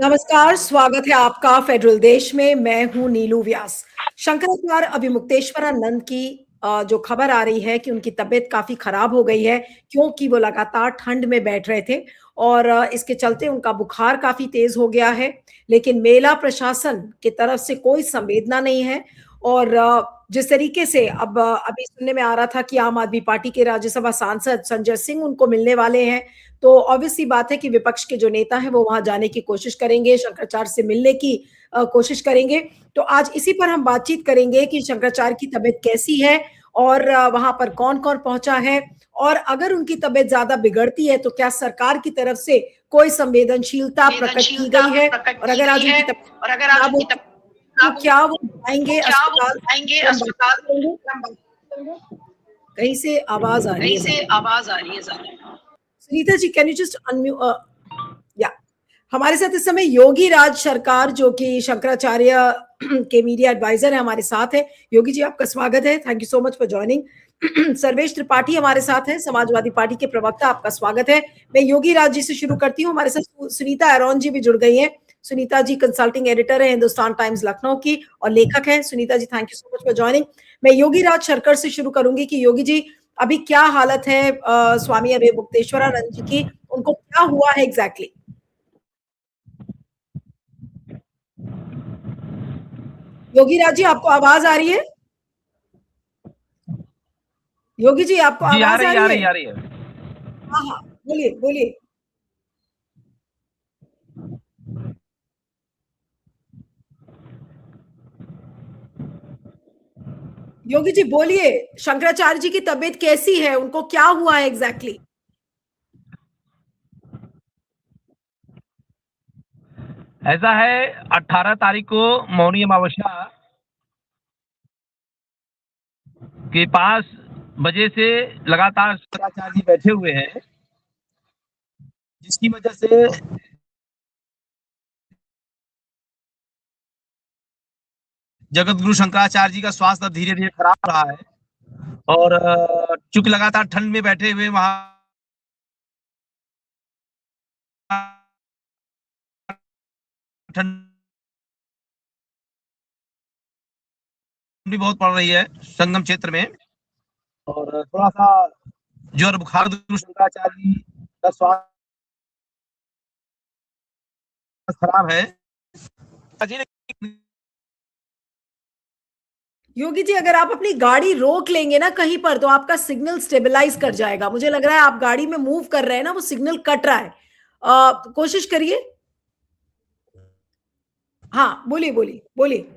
नमस्कार, स्वागत है आपका फेडरल देश में। मैं हूँ नीलू व्यास। शंकराचार्य अभिमुक्तेश्वरानंद की जो खबर आ रही है कि उनकी तबीयत काफ़ी खराब हो गई है, क्योंकि वो लगातार ठंड में बैठ रहे थे और इसके चलते उनका बुखार काफ़ी तेज़ हो गया है। लेकिन मेला प्रशासन की तरफ से कोई संवेदना नहीं है और जिस तरीके से अभी सुनने में आ रहा था कि आम आदमी पार्टी के राज्यसभा सांसद संजय सिंह उनको मिलने वाले हैं, तो ऑब्वियस सी बात है कि विपक्ष के जो नेता हैं वो वहां जाने की कोशिश करेंगे, शंकराचार्य से मिलने की कोशिश करेंगे। तो आज इसी पर हम बातचीत करेंगे कि शंकराचार्य की तबीयत कैसी है और वहां पर कौन-कौन पहुंचा है और अगर उनकी तबीयत ज्यादा बिगड़ती है तो क्या सरकार की तरफ से कोई संवेदनशीलता प्रकट की गई है और अगर आज उनकी तबीयत खराब हो तो क्या वो जाएंगे अस्पताल? हम बात करेंगे। कहीं से आवाज आ रही है ज्यादा। Sunita ji, can you just unmute? या हमारे साथ इस समय योगी राज सरकार जो कि शंकराचार्य के मीडिया एडवाइजर है हमारे साथ है। योगी जी, आपका स्वागत है। Thank you so much for joining. Sarvesh Tripathi हमारे साथ है, समाजवादी पार्टी के प्रवक्ता, आपका स्वागत है। मैं योगी राज जी से शुरू करती हूँ। हमारे साथ सुनीता अरोन जी भी जुड़ गई हैं। सुनीता जी कंसल्टिंग एडिटर है हिंदुस्तान टाइम्स लखनऊ की और लेखक है। Sunita ji, thank you so much for joining. मैं योगी राज शर्कर से शुरू करूंगी कि योगी जी, अभी क्या हालत है स्वामी अभिमुक्तेश्वरानंद जी की? उनको क्या हुआ है एग्जैक्टली? योगी राज जी, आपको आवाज आ रही है? योगी जी, आपको जी, आ आवाज आ रही रही आ है? रही आ रही है। हाँ हाँ, बोलिए बोलिए। योगी जी बोलिए, शंकराचार्य जी की तबीयत कैसी है? उनको क्या हुआ है एग्जैक्टली? ऐसा है, 18 तारीख को मौनी अमावस्या के 5 बजे से लगातार शंकराचार्य जी बैठे हुए हैं, जिसकी वजह से जगत गुरु शंकराचार्य जी का स्वास्थ्य धीरे धीरे खराब रहा है। और चूंकि लगातार ठंड में बैठे हुए वहां ठंड भी बहुत पड़ रही है संगम क्षेत्र में, और थोड़ा सा ज्वर बुखार गुरु शंकराचार्य जी का स्वास्थ्य खराब है। योगी जी, अगर आप अपनी गाड़ी रोक लेंगे ना कहीं पर तो आपका सिग्नल स्टेबलाइज कर जाएगा। मुझे लग रहा है आप गाड़ी में मूव कर रहे हैं ना, वो सिग्नल कट रहा है। कोशिश करिए। हाँ, बोलिए बोलिए बोलिए।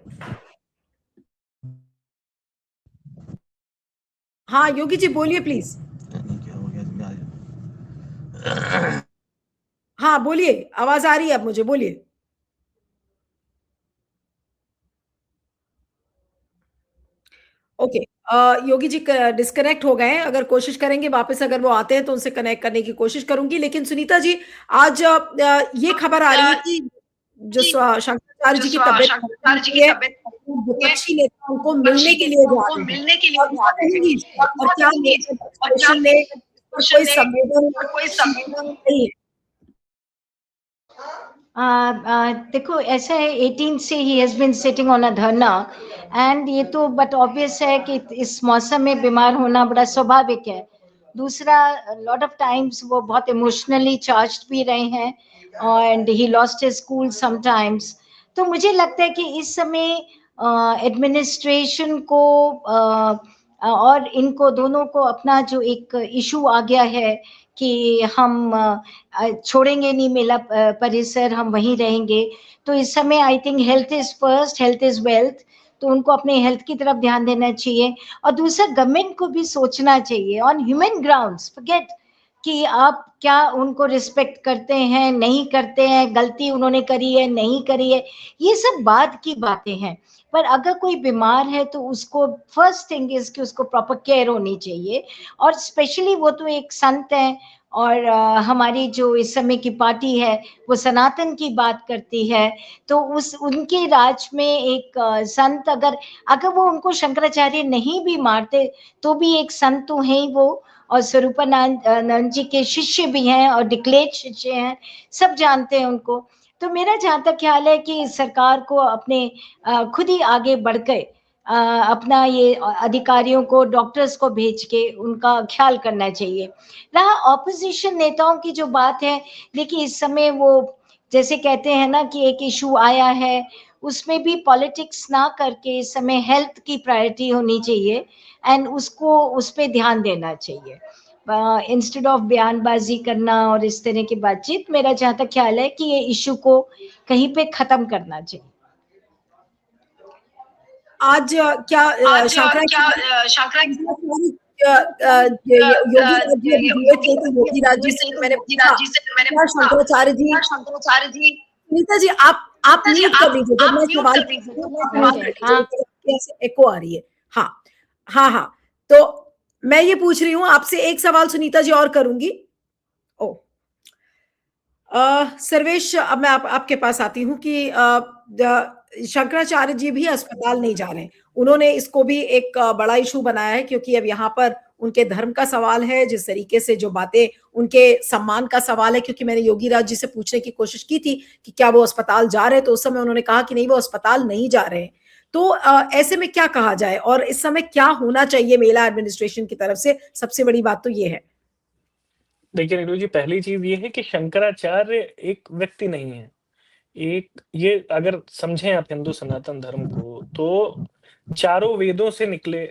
हाँ योगी जी, बोलिए प्लीज। हाँ बोलिए, आवाज आ रही है अब मुझे, बोलिए। ओके। योगी जी डिस्कनेक्ट हो गए हैं। अगर कोशिश करेंगे वापस, अगर वो आते हैं तो उनसे कनेक्ट करने की कोशिश करूंगी। लेकिन सुनीता जी, आज ये खबर आ रही है कि जो शंकराचार्य जी की तबीयत खराब हो गई है, विपक्षी नेता उनको मिलने के लिए जा रहे हैं। और क्या कहेंगी इस पर? और क्या लोग एडमिनिस्ट्रेशन ने इस पर कोई संवेदनशीलता नहीं है? देखो, ऐसा है, 18 से ही has been sitting on a dharna, and ये तो बट ऑब्वियस है कि इस मौसम में बीमार होना बड़ा स्वाभाविक है। दूसरा, लॉट ऑफ टाइम्स वो बहुत इमोशनली चार्ज्ड भी रहे हैं, and he lost his school sometimes. तो मुझे लगता है कि इस समय एडमिनिस्ट्रेशन को और इनको दोनों को अपना जो एक इशू आ गया है कि हम छोड़ेंगे नहीं मेला परिसर, हम वहीं रहेंगे। तो इस समय I think health is first, health is wealth. तो उनको अपने हेल्थ की तरफ ध्यान देना चाहिए, और दूसरा गवर्नमेंट को भी सोचना चाहिए ऑन ह्यूमन ग्राउंड्स। फॉरगेट कि आप क्या उनको रिस्पेक्ट करते हैं, नहीं करते हैं, गलती उन्होंने करी है, नहीं करी है, ये सब बाद की बातें हैं। पर अगर कोई बीमार है तो उसको फर्स्ट थिंग इज कि उसको प्रॉपर केयर होनी चाहिए। और स्पेशली वो तो एक संत है, और हमारी जो इस समय की पार्टी है वो सनातन की बात करती है। तो उस उनके राज में एक संत, अगर अगर वो उनको शंकराचार्य नहीं भी मारते तो भी एक संत तो है ही वो। और स्वरूपानंद जी के शिष्य भी हैं और डिक्लेयर्ड शिष्य हैं, सब जानते हैं उनको। तो मेरा जहाँ तक ख्याल है कि सरकार को अपने खुद ही आगे बढ़ के अपना ये अधिकारियों को, डॉक्टर्स को भेज के उनका ख्याल करना चाहिए। रहा ऑपोजिशन नेताओं की जो बात है, देखिए इस समय वो जैसे कहते हैं ना कि एक इशू आया है, उसमें भी पॉलिटिक्स ना करके इस समय हेल्थ की प्रायोरिटी होनी चाहिए एंड उसको उस पे ध्यान देना चाहिए इंस्टेड ऑफ बयानबाजी करना और इस तरह की बातचीत। मेरा जहाँ तक ख्याल है कि ये इशू को कहीं पे खत्म करना चाहिए। आज क्या योगी राज जी अभी हुए थे, तो योगी राज जी से मैंने पूछा क्या शंकराचार्य जी, सुनीता जी आप म्यूट कर लीजिए जब मैं सवाल एको आ रही है। हाँ हाँ हाँ, तो मैं ये पूछ रही हूँ आपसे, एक सवाल सुनीता जी और करूंगी। ओ सर्वेश, अब मैं आपके पास आती हूँ कि शंकराचार्य जी भी अस्पताल नहीं जा रहे हैं। उन्होंने इसको भी एक बड़ा इशू बनाया है, क्योंकि अब यहाँ पर उनके धर्म का सवाल है, जिस तरीके से जो बातें उनके सम्मान का सवाल है। क्योंकि मैंने योगी राज जी से पूछने की कोशिश की थी कि क्या वो अस्पताल जा रहे हैं, तो उस समय उन्होंने कहा कि नहीं, वो अस्पताल नहीं जा रहे हैं। तो ऐसे में क्या कहा जाए और इस समय क्या होना चाहिए मेला एडमिनिस्ट्रेशन की तरफ से? सबसे बड़ी बात तो ये है। देखिए नीलू जी, पहली चीज ये है कि शंकराचार्य एक व्यक्ति नहीं है। एक ये अगर समझें आप हिंदू सनातन धर्म को, तो चारों वेदों से निकले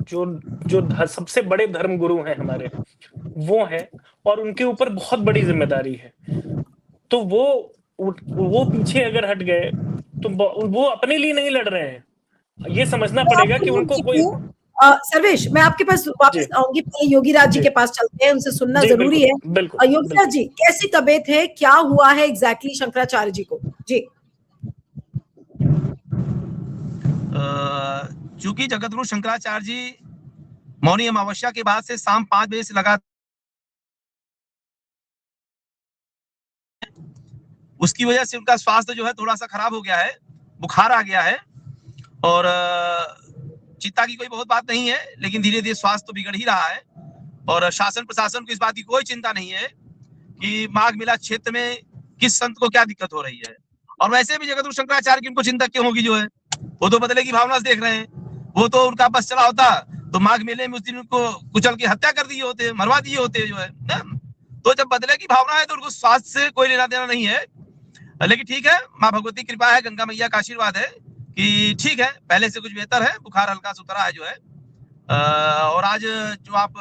जो जो सबसे बड़े धर्म गुरु हैं हमारे, वो हैं, और उनके ऊपर बहुत बड़ी जिम्मेदारी है। तो वो पीछे अगर हट गए तो वो अपने लिए नहीं लड़ रहे हैं। ये समझना पड़ेगा कि उनको कोई सर्वेश, मैं आपके पास वापस आऊंगी, पहले योगी राज जी के पास चलते हैं, उनसे सुनना जरूरी है। योगी राज जी, कैसी तबीयत है, क्या हुआ है एग्जैक्टली शंकराचार्य जी को? जी। चूंकि जगतगुरु शंकराचार्य जी मौनी अमावस्या के बाद से शाम 5 बजे से लगातार, उसकी वजह से उनका स्वास्थ्य जो है थोड़ा सा खराब हो गया है, बुखार आ गया है। और चिंता की कोई बहुत बात नहीं है, लेकिन धीरे धीरे स्वास्थ्य तो बिगड़ ही रहा है। और शासन प्रशासन को इस बात की कोई चिंता नहीं है कि माघ मेला क्षेत्र में किस संत को क्या दिक्कत हो रही है। और वैसे भी जगतगुरु शंकराचार्य की उनको चिंता क्यों होगी? जो है वो तो बदले की भावना से देख रहे हैं। वो तो उनका बस चला होता तो माघ मेले में उस दिन उनको कुचल की हत्या कर दिए होते, मरवा दिए होते जो है ना। तो जब बदले की भावना है तो उनको स्वास्थ्य से कोई लेना देना नहीं है। लेकिन ठीक है, माँ भगवती की कृपा है, गंगा मैया का आशीर्वाद है कि ठीक है, पहले से कुछ बेहतर है, बुखार हल्का सुतरा है जो है। और आज जो आप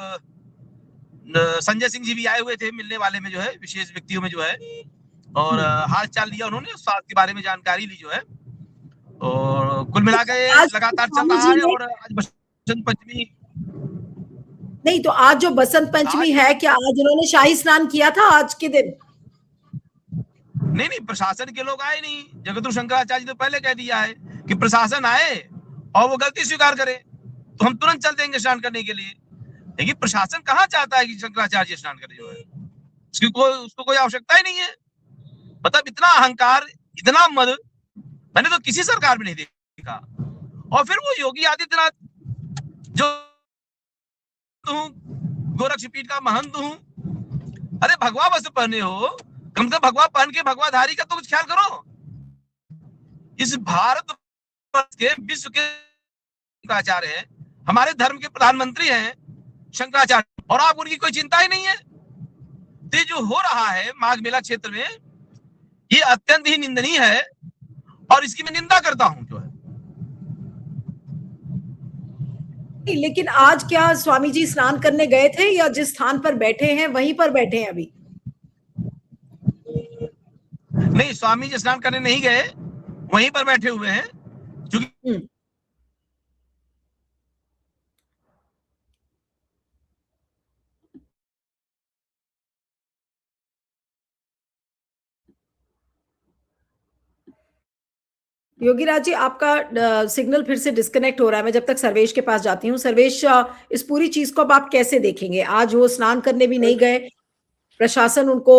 संजय सिंह जी भी आए हुए थे मिलने वाले में जो है, विशेष व्यक्तियों में जो है, और हाल चाल लिया उन्होंने, स्वास्थ्य के बारे में जानकारी ली जो है। और कुल मिलाकर लगातार चल रहा है। और आज बसंत पंचमी नहीं, तो आज जो बसंत पंचमी है, क्या आज उन्होंने शाही स्नान किया था आज के दिन? नहीं, प्रशासन के लोग आए नहीं। जगतगुरु शंकराचार्य जी तो पहले कह दिया है कि प्रशासन आए और वो गलती स्वीकार करे तो हम तुरंत चल देंगे स्नान करने के लिए। लेकिन प्रशासन कहाँ चाहता है कि शंकराचार्य स्नान करे जो है? उसको कोई आवश्यकता ही नहीं है। मतलब इतना अहंकार, इतना मद मैंने तो किसी सरकार में नहीं देखा। और फिर वो योगी आदित्यनाथ जो गोरक्षपीठ का महंत हूँ, अरे भगवा वस्त्र पहने हो, कम से कम भगवा पहन के भगवाधारी का तो कुछ ख्याल करो। इस भारत के विश्व के शंकराचार्य हैं, हमारे धर्म के प्रधानमंत्री हैं शंकराचार्य, और आप उनकी कोई चिंता ही नहीं है। तो जो हो रहा है माघ मेला क्षेत्र में, ये अत्यंत ही निंदनीय है और इसकी मैं निंदा करता हूं जो है। लेकिन आज क्या स्वामी जी स्नान करने गए थे या जिस स्थान पर बैठे हैं वहीं पर बैठे हैं अभी? नहीं, स्वामी जी स्नान करने नहीं गए, वहीं पर बैठे हुए हैं। क्योंकि योगी राज जी, आपका सिग्नल फिर से डिस्कनेक्ट हो रहा है। मैं जब तक सर्वेश के पास जाती हूँ। सर्वेश, इस पूरी चीज को अब आप कैसे देखेंगे? आज वो स्नान करने भी नहीं गए, प्रशासन उनको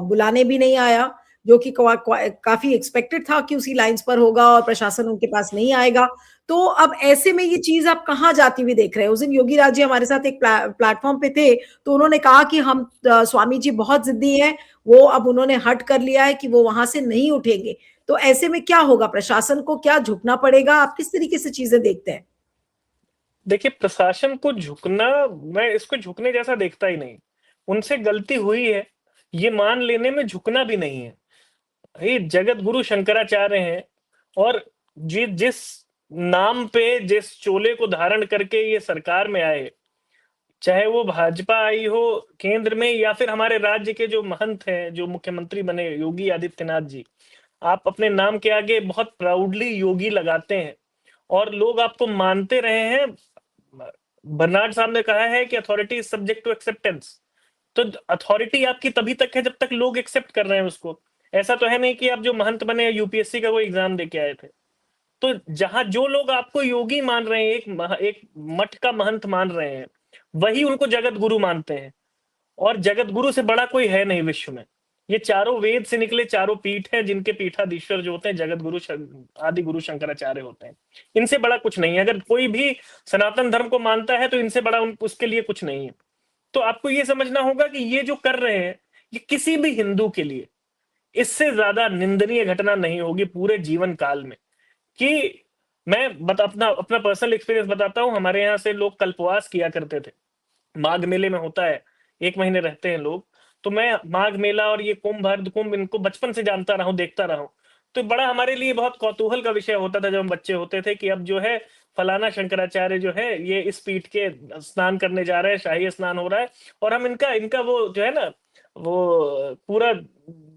बुलाने भी नहीं आया, जो कि काफी एक्सपेक्टेड था कि उसी लाइंस पर होगा और प्रशासन उनके पास नहीं आएगा। तो अब ऐसे में ये चीज आप कहाँ जाती हुई देख रहे हैं? उस दिन योगी राज जी हमारे साथ एक प्लेटफॉर्म पे थे, तो उन्होंने कहा कि हम स्वामी जी बहुत जिद्दी हैं, वो अब उन्होंने हट कर लिया है कि वो वहां से नहीं उठेंगे। तो ऐसे में क्या होगा? प्रशासन को क्या झुकना पड़ेगा? आप किस तरीके से चीजें देखते हैं? देखिए, प्रशासन को झुकना, मैं इसको झुकने जैसा देखता ही नहीं। उनसे गलती हुई है, ये मान लेने में झुकना भी नहीं है। ये जगत गुरु शंकराचार्य हैं और जिस नाम पे, जिस चोले को धारण करके ये सरकार में आए, चाहे वो भाजपा आई हो केंद्र में या फिर हमारे राज्य के जो महंत हैं, जो मुख्यमंत्री बने योगी आदित्यनाथ जी, आप अपने नाम के आगे बहुत प्राउडली योगी लगाते हैं और लोग आपको मानते रहे हैं। बर्नार्ड साहब ने कहा है कि authority is subject to acceptance. तो अथॉरिटी आपकी तभी तक है जब तक लोग एक्सेप्ट कर रहे हैं उसको। ऐसा तो है नहीं कि आप जो महंत बने यूपीएससी का कोई एग्जाम दे के आए थे। तो जहां जो लोग आपको योगी मान रहे हैं, एक मठ का महंत मान रहे हैं, वही उनको जगत गुरु मानते हैं। और जगत गुरु से बड़ा कोई है नहीं विश्व में। ये चारों वेद से निकले चारों पीठ हैं, जिनके पीठाधीश्वर जो होते हैं जगत गुरु आदि गुरु शंकराचार्य होते हैं। इनसे बड़ा कुछ नहीं है। अगर कोई भी सनातन धर्म को मानता है तो इनसे बड़ा उसके लिए कुछ नहीं है। तो आपको ये समझना होगा कि ये जो कर रहे हैं, ये किसी भी हिंदू के लिए इससे ज्यादा निंदनीय घटना नहीं होगी पूरे जीवन काल में। कि मैं अपना अपना पर्सनल एक्सपीरियंस बताता हूं। हमारे यहाँ से लोग कल्पवास किया करते थे, माघ मेले में होता है, 1 महीने रहते हैं लोग। तो मैं माघ मेला और ये कुंभ, अर्ध कुंभ, इनको बचपन से जानता रहा हूं, देखता रहा हूं। तो बड़ा हमारे लिए बहुत कौतूहल का विषय होता था जब हम बच्चे होते थे कि अब जो है फलाना शंकराचार्य जो है ये इस पीठ के स्नान करने जा रहे हैं, शाही स्नान हो रहा है, और हम इनका इनका वो जो है ना, वो पूरा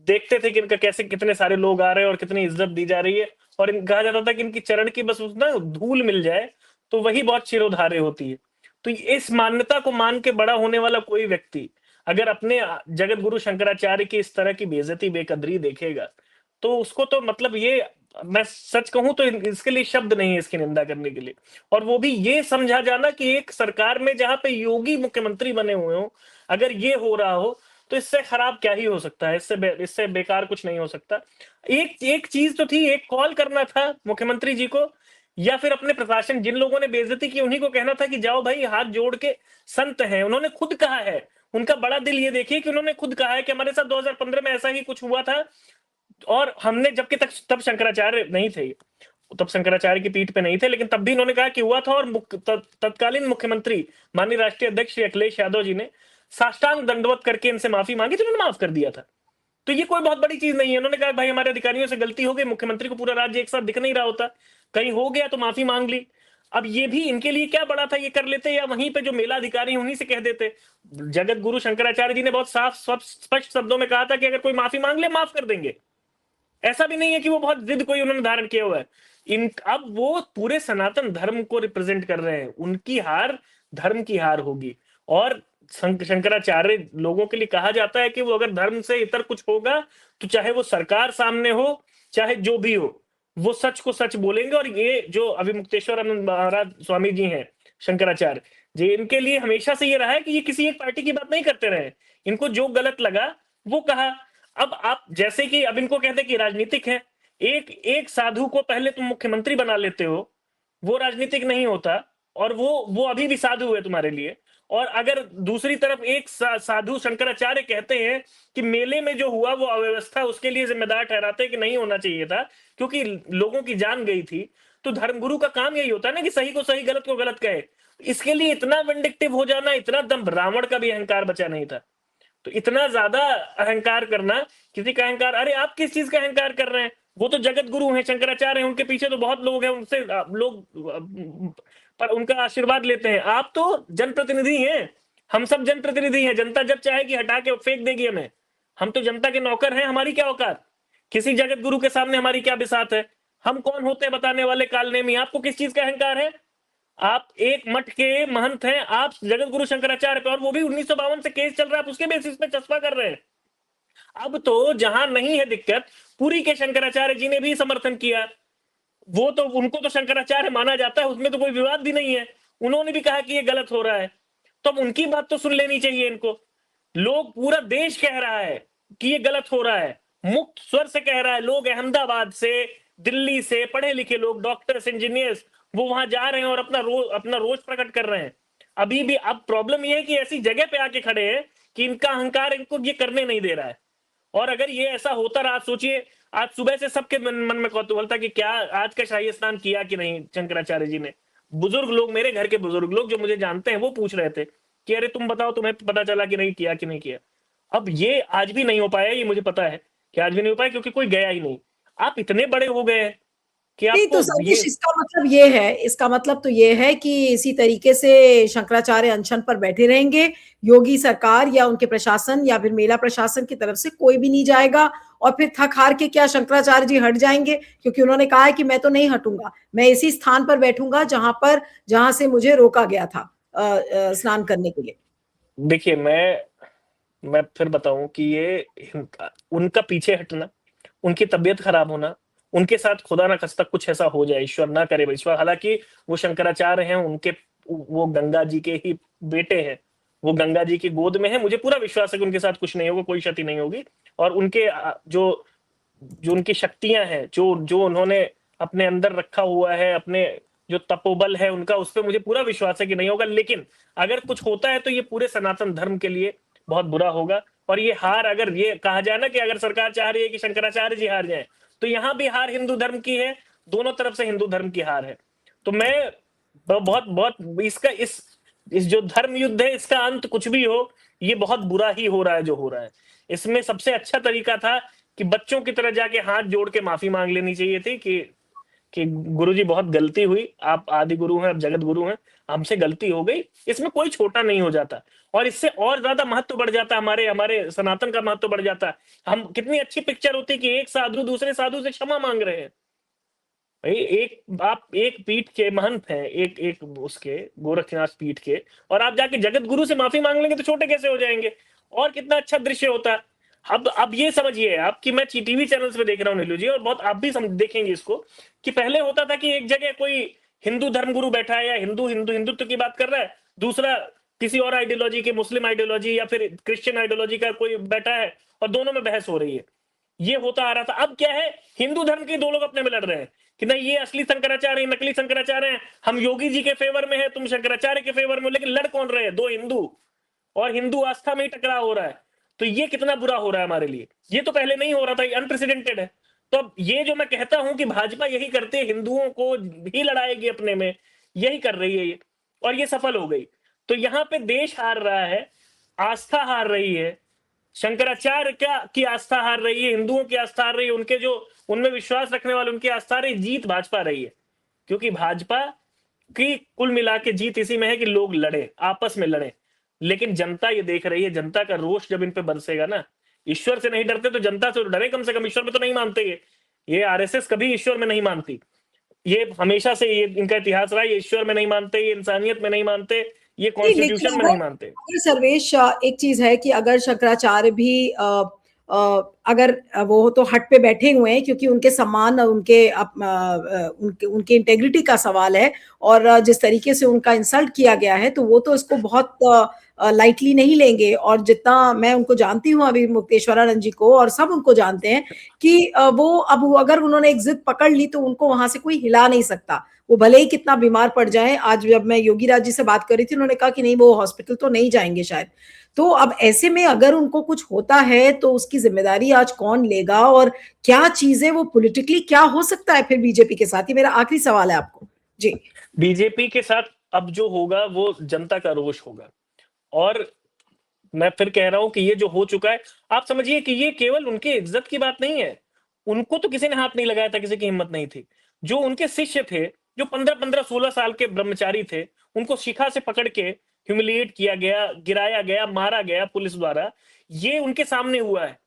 देखते थे कि इनका कैसे कितने सारे लोग आ रहे हैं और कितनी इज्जत दी जा रही है। और कहा जाता था कि इनकी चरण की बस ना धूल मिल जाए तो वही बहुत चिरोधार्य होती है। तो इस मान्यता को मान के बड़ा होने वाला कोई व्यक्ति अगर अपने जगत गुरु शंकराचार्य की इस तरह की बेइज्जती, बेकदरी देखेगा, तो उसको तो मतलब ये, मैं सच कहूं तो इसके लिए शब्द नहीं है इसकी निंदा करने के लिए। और वो भी ये समझा जाना कि एक सरकार में जहां पे योगी मुख्यमंत्री बने हुए हो, अगर ये हो रहा हो तो इससे खराब क्या ही हो सकता है। इससे बेकार कुछ नहीं हो सकता। एक एक चीज तो थी, एक कॉल करना था मुख्यमंत्री जी को, या फिर अपने प्रशासन, जिन लोगों ने बेइज्जती की उन्हीं को कहना था कि जाओ भाई, हाथ जोड़ के संत हैं, उन्होंने खुद कहा है। उनका बड़ा दिल ये देखिए कि उन्होंने खुद कहा है कि हमारे साथ 2015 में ऐसा ही कुछ हुआ था, और हमने जबकि तब शंकराचार्य नहीं थे, तब शंकराचार्य की पीठ पे नहीं थे, लेकिन तब भी इन्होंने कहा कि हुआ था। और तत्कालीन मुख्यमंत्री माननीय राष्ट्रीय अध्यक्ष श्री अखिलेश यादव जी ने साष्टांग दंडवत करके इनसे माफी मांगी, तो उन्होंने माफ कर दिया था। तो ये कोई बहुत बड़ी चीज नहीं है। उन्होंने कहा भाई हमारे अधिकारियों से गलती हो गई, मुख्यमंत्री को पूरा राज्य एक साथ दिख नहीं रहा होता, कहीं हो गया तो माफी मांग ली। अब ये भी इनके लिए क्या बड़ा था, ये कर लेते, या वहीं पे जो मेला अधिकारी उन्हीं से कह देते। जगत गुरु शंकराचार्य जी ने बहुत साफ स्पष्ट शब्दों में कहा था कि अगर कोई माफी मांग ले, माफ कर देंगे। ऐसा भी नहीं है कि वो बहुत जिद कोई उन्होंने धारण किया हुआ है। अब वो पूरे सनातन धर्म को रिप्रेजेंट कर रहे हैं। उनकी हार धर्म की हार होगी। और शंकराचार्य लोगों के लिए कहा जाता है कि वो अगर धर्म से इतर कुछ होगा तो चाहे वो सरकार सामने हो, चाहे जो भी हो, वो सच को सच बोलेंगे। और ये जो अभिमुक्तेश्वर आनंद महाराज स्वामी जी हैं, शंकराचार्य जी, इनके लिए हमेशा से ये रहा है कि ये किसी एक पार्टी की बात नहीं करते रहे। इनको जो गलत लगा वो कहा। अब आप जैसे कि अब इनको कहते कि राजनीतिक है, एक एक साधु को पहले तुम मुख्यमंत्री बना लेते हो, वो राजनीतिक नहीं होता, और वो अभी भी साधु है तुम्हारे लिए। और अगर दूसरी तरफ एक साधु शंकराचार्य कहते हैं कि मेले में जो हुआ वो अव्यवस्था, उसके लिए जिम्मेदार ठहराते हैं कि नहीं होना चाहिए था क्योंकि लोगों की जान गई थी। तो धर्मगुरु का काम यही होता है ना कि सही को सही, गलत को गलत कहे। इसके लिए इतना विंडिक्टिव हो जाना, इतना दम, रावण का भी अहंकार बचा नहीं था। तो इतना ज्यादा अहंकार करना, किसी का अहंकार, अरे आप किस चीज का अहंकार कर रहे हैं? वो तो जगत गुरु हैं, शंकराचार्य हैं, उनके पीछे तो बहुत लोग हैं, उनसे लोग पर उनका आशीर्वाद लेते हैं। आप तो जनप्रतिनिधि हैं, हम सब जनप्रतिनिधि हैं। जनता जब चाहेगी हटा के फेंक देगी हमें। हम तो जनता के नौकर हैं, हमारी क्या औकात? किसी जगत गुरु के सामने हमारी क्या बिसात है? हम कौन होते हैं बताने वाले कालनेमी? आपको किस चीज का अहंकार है? आप एक मठ के महंत हैं, आप जगत गुरु शंकराचार्य पे, और वो भी 1952 से केस चल रहा है, आप उसके बेसिस पे चस्पा कर रहे हैं। अब तो जहां नहीं है दिक्कत, पुरी के शंकराचार्य जी ने भी समर्थन किया। वो तो, उनको तो शंकराचार्य माना जाता है, उसमें तो कोई विवाद भी नहीं है। उन्होंने भी कहा कि ये गलत हो रहा है, तो अब उनकी बात तो सुन लेनी चाहिए इनको। लोग, पूरा देश कह रहा है कि ये गलत हो रहा है, मुक्त स्वर से कह रहा है। लोग अहमदाबाद से, दिल्ली से, पढ़े लिखे लोग, डॉक्टर्स, इंजीनियर्स, वो वहां जा रहे हैं और अपना रोष प्रकट कर रहे हैं। अभी भी अब प्रॉब्लम ये है कि ऐसी जगह पे आके खड़े हैं कि इनका अहंकार इनको ये करने नहीं दे रहा है। और अगर ये ऐसा होता रहा, सोचिए आज सुबह से सबके मन में कौतूहल था कि क्या आज का शाही स्नान किया कि नहीं शंकराचार्य जी ने। बुजुर्ग लोग, मेरे घर के बुजुर्ग लोग जो मुझे जानते हैं, वो पूछ रहे थे कि अरे तुम बताओ, तुम्हें पता चला कि नहीं किया कि नहीं किया। अब ये आज भी नहीं हो पाया, ये मुझे पता है कि आज भी नहीं हो पाया, क्योंकि कोई गया ही नहीं। आप इतने बड़े हो गए हैं कि नहीं तो आपको ये सतीश, इसका मतलब तो ये है कि इसी तरीके से शंकराचार्य अनशन पर बैठे रहेंगे। योगी सरकार या उनके प्रशासन या फिर मेला प्रशासन की तरफ से कोई भी नहीं जाएगा, और फिर थक हार के क्या शंकराचार्य जी हट जाएंगे? क्योंकि उन्होंने कहा है कि मैं तो नहीं हटूंगा, मैं इसी स्थान पर बैठूंगा जहां से मुझे रोका गया था स्नान करने के लिए। देखिए, मैं फिर बताऊं कि ये उनका पीछे हटना, उनकी तबीयत खराब होना, उनके साथ खुदा ना खास्ता कुछ ऐसा हो जाए, ईश्वर ना करे ईश्वर, हालांकि वो शंकराचार्य हैं, वो गंगा जी के ही बेटे हैं, वो गंगा जी की गोद में है। मुझे पूरा विश्वास है कि उनके साथ कुछ नहीं होगा, कोई क्षति नहीं होगी। और उनके जो जो उनकी शक्तियां हैं, जो जो उन्होंने अपने अंदर रखा हुआ है, अपने जो तपोबल है उनका, उस पर मुझे पूरा विश्वास है कि नहीं होगा। लेकिन अगर कुछ होता है तो ये पूरे सनातन धर्म के लिए बहुत बुरा होगा। और ये हार, अगर ये कहा जाए ना कि अगर सरकार चाह रही है कि शंकराचार्य जी हार जाए, तो यहाँ भी हार हिंदू धर्म की है, दोनों तरफ से हिंदू धर्म की हार है। तो मैं बहुत बहुत इसका इस जो धर्म युद्ध है, इसका अंत कुछ भी हो, ये बहुत बुरा ही हो रहा है जो हो रहा है। इसमें सबसे अच्छा तरीका था कि बच्चों की तरह जाके हाथ जोड़ के माफी मांग लेनी चाहिए थी कि गुरुजी बहुत गलती हुई, आप आदि गुरु हैं, आप जगत गुरु हैं, हमसे गलती हो गई। इसमें कोई छोटा नहीं हो जाता, और इससे और ज्यादा महत्व बढ़ जाता, हमारे हमारे सनातन का महत्व बढ़ जाता। हम कितनी अच्छी पिक्चर होती कि एक साधु दूसरे साधु से क्षमा मांग रहे हैं। आप एक पीठ के महंत हैं, एक एक उसके गोरखनाथ पीठ के, और आप जाके जगत गुरु से माफी मांग लेंगे तो छोटे कैसे हो जाएंगे? और कितना अच्छा दृश्य होता। अब ये समझिए आप कि मैं टीवी चैनल्स पे देख रहा हूँ नीलू जी, और बहुत आप भी देखेंगे इसको, कि पहले होता था कि एक जगह कोई हिंदू धर्म गुरु बैठा है, या हिंदुत्व की बात कर रहा है, दूसरा किसी और आइडियोलॉजी के, मुस्लिम आइडियोलॉजी या फिर क्रिश्चियन आइडियोलॉजी का कोई बैठा है, और दोनों में बहस हो रही है। ये होता आ रहा था। अब क्या है, हिंदू धर्म के दो लोग अपने में लड़ रहे हैं कि नहीं ये असली शंकराचार्य, नकली शंकराचार्य हैं, हम योगी जी के फेवर में है, तुम शंकराचार्य के फेवर में। लेकिन लड़ कौन रहे हैं? दो हिंदू, और हिंदू आस्था में ही टकराव हो रहा है। तो ये कितना बुरा हो रहा है हमारे लिए, ये तो पहले नहीं हो रहा था, ये अनप्रेसिडेंटेड है। तो अब ये जो मैं कहता हूं कि भाजपा यही करते, हिंदुओं को ही लड़ाएगी अपने में, यही कर रही है ये, और ये सफल हो गई। तो यहाँ पे देश हार रहा है, आस्था हार रही है, शंकराचार्य की आस्था हार रही है, हिंदुओं की आस्था हार रही है, उनके जो उनमें विश्वास रखने वाले उनकी आस्था रही, जीत भाजपा रही है। क्योंकि भाजपा की कुल मिला के जीत इसी में है कि लोग लड़े, आपस में लड़े। लेकिन जनता ये देख रही है, जनता का रोष जब इन पे बरसेगा ना, ईश्वर से नहीं डरते तो जनता से डरे कम से कम। ईश्वर में तो नहीं मानते ये आरएसएस कभी ईश्वर में नहीं मानती, ये हमेशा से ये इनका इतिहास रहा है। ये ईश्वर में नहीं मानते, ये इंसानियत में नहीं मानते, ये कॉन्स्टिट्यूशन में नहीं मानते। अगर सर्वेश, एक चीज है कि अगर शंकराचार्य भी अगर वो तो हट पे बैठे हुए हैं क्योंकि उनके सम्मान और उनके इंटेग्रिटी का सवाल है, और जिस तरीके से उनका इंसल्ट किया गया है, तो वो तो इसको बहुत लाइटली नहीं लेंगे। और जितना मैं उनको जानती हूँ, अभी मुक्तेश्वरानंद जी को, और सब उनको जानते हैं कि वो अब अगर उन्होंने एक जिद पकड़ ली तो उनको वहां से कोई हिला नहीं सकता, वो भले ही कितना बीमार पड़ जाए। आज जब मैं योगी राज जी से बात कर रही थी, उन्होंने कहा कि नहीं, वो हॉस्पिटल तो नहीं जाएंगे शायद। तो अब ऐसे में अगर उनको कुछ होता है तो उसकी जिम्मेदारी आज कौन लेगा, और क्या चीजें वो पॉलिटिकली क्या हो सकता है फिर बीजेपी के साथ? ये मेरा आखिरी सवाल है आपको जी। बीजेपी के साथ अब जो होगा वो जनता का रोष होगा। और मैं फिर कह रहा हूं कि ये जो हो चुका है, आप समझिए कि ये केवल उनके इज्जत की बात नहीं है। उनको तो किसी ने हाथ नहीं लगाया था, किसी की हिम्मत नहीं थी। जो उनके शिष्य थे, जो 15-16 साल के ब्रह्मचारी थे, उनको शिखा से पकड़ के ह्यूमिलिएट किया गया, गिराया गया, मारा गया पुलिस द्वारा। ये उनके सामने हुआ है।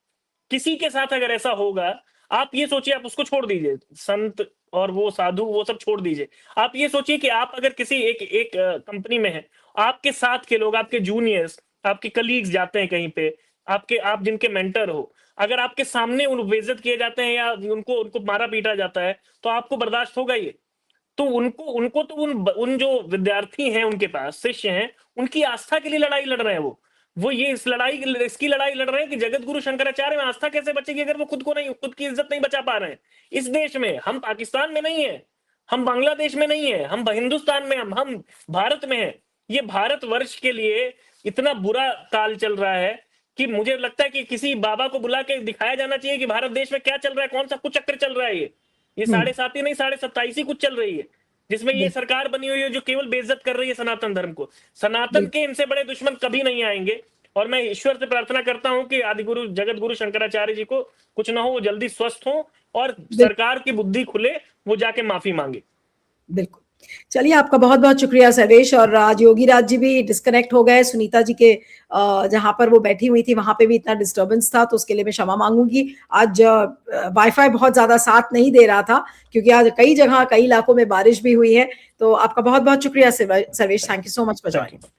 किसी के साथ अगर ऐसा होगा, आप ये सोचिए, आप उसको छोड़ दीजिए, संत और वो साधु वो सब छोड़ दीजिए। आप ये सोचिए कि आप अगर किसी एक कंपनी में हैं, आपके साथ के लोग, आपके जूनियर्स, आपके कलीग्स जाते हैं कहीं पे, आप जिनके मेंटर हो, अगर आपके सामने उन बेइज्जत किए जाते हैं या उनको उनको मारा पीटा जाता है, तो आपको बर्दाश्त होगा ये? तो उनको उनको तो उन जो विद्यार्थी हैं, उनके पास शिष्य हैं, उनकी आस्था के लिए लड़ाई लड़ रहे हैं वो। वो ये इसकी लड़ाई लड़ रहे हैं कि जगत गुरु शंकराचार्य में आस्था कैसे बचेगी अगर वो खुद की इज्जत नहीं बचा पा रहे हैं। इस देश में, हम पाकिस्तान में नहीं है, हम बांग्लादेश में नहीं है, हम हिंदुस्तान में, हम भारत में है। ये भारतवर्ष के लिए इतना बुरा काल चल रहा है कि मुझे लगता है कि किसी बाबा को बुला के दिखाया जाना चाहिए कि भारत देश में क्या चल रहा है, कौन सा कुचक्र चल रहा है। ये 7.5 नहीं 27.5 कुछ चल रही है, जिसमें ये सरकार बनी हुई है जो केवल बेइज्जत कर रही है सनातन धर्म को। सनातन के इनसे बड़े दुश्मन कभी नहीं आएंगे। और मैं ईश्वर से प्रार्थना करता हूं कि आदि गुरु जगत गुरु शंकराचार्य जी को कुछ ना हो, वो जल्दी स्वस्थ हो और सरकार की बुद्धि खुले, वो जाके माफी मांगे। बिल्कुल। चलिए, आपका बहुत बहुत शुक्रिया सर्वेश। और आज योगी राज जी भी डिस्कनेक्ट हो गए, सुनीता जी के जहां पर वो बैठी हुई थी वहां पे भी इतना डिस्टर्बेंस था, तो उसके लिए मैं क्षमा मांगूंगी। आज वाईफाई बहुत ज्यादा साथ नहीं दे रहा था क्योंकि आज कई जगह कई इलाकों में बारिश भी हुई है। तो आपका बहुत बहुत शुक्रिया Sarvesh, thank you so much for joining.